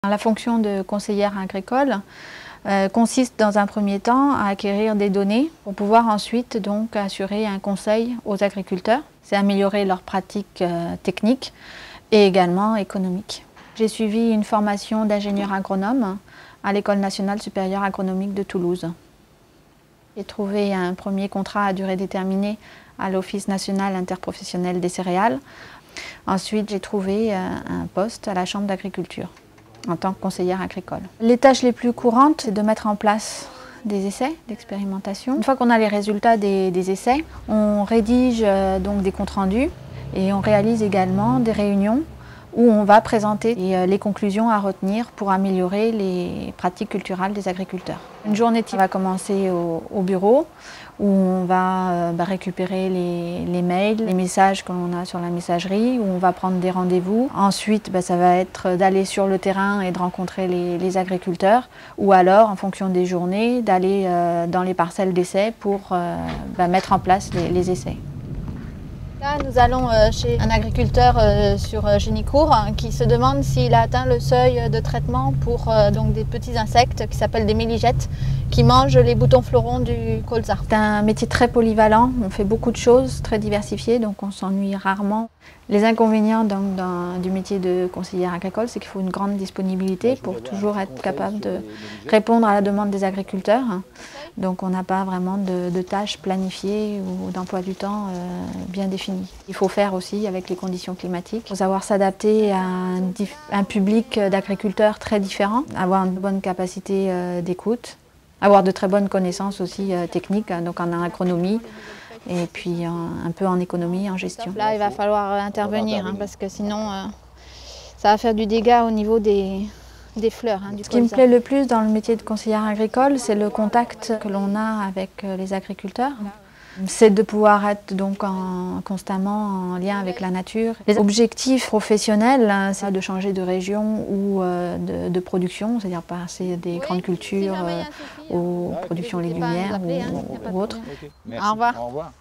La fonction de conseillère agricole consiste dans un premier temps à acquérir des données pour pouvoir ensuite donc assurer un conseil aux agriculteurs. C'est améliorer leurs pratiques techniques et également économiques. J'ai suivi une formation d'ingénieur agronome à l'École nationale supérieure agronomique de Toulouse. J'ai trouvé un premier contrat à durée déterminée à l'Office national interprofessionnel des céréales. Ensuite, j'ai trouvé un poste à la Chambre d'agriculture en tant que conseillère agricole. Les tâches les plus courantes, c'est de mettre en place des essais d'expérimentation. Une fois qu'on a les résultats des essais, on rédige donc des comptes rendus et on réalise également des réunions où on va présenter les conclusions à retenir pour améliorer les pratiques culturales des agriculteurs. Une journée type va commencer au bureau où on va récupérer les mails, les messages que l'on a sur la messagerie, où on va prendre des rendez-vous. Ensuite, ça va être d'aller sur le terrain et de rencontrer les agriculteurs, ou alors, en fonction des journées, d'aller dans les parcelles d'essais pour mettre en place les essais. Là, nous allons chez un agriculteur sur Génicourt qui se demande s'il a atteint le seuil de traitement pour donc des petits insectes qui s'appellent des méligettes qui mangent les boutons fleurons du colza. C'est un métier très polyvalent, on fait beaucoup de choses, très diversifiées, donc on s'ennuie rarement. Les inconvénients donc, du métier de conseillère agricole, c'est qu'il faut une grande disponibilité pour toujours être capable de répondre à la demande des agriculteurs. Donc on n'a pas vraiment de tâches planifiées ou d'emploi du temps bien définies. Il faut faire aussi avec les conditions climatiques. Il faut savoir s'adapter à un public d'agriculteurs très différent, avoir une bonne capacité d'écoute, avoir de très bonnes connaissances aussi techniques, donc en agronomie, et puis un peu en économie, en gestion. Là, il va falloir intervenir parce que sinon, ça va faire du dégât au niveau des fleurs. Ce qui me plaît le plus dans le métier de conseillère agricole, c'est le contact que l'on a avec les agriculteurs. C'est de pouvoir être donc constamment en lien avec la nature. Les objectifs professionnels, c'est de changer de région ou de production, c'est-à-dire passer des grandes cultures aux productions légumières ou autres. Au revoir.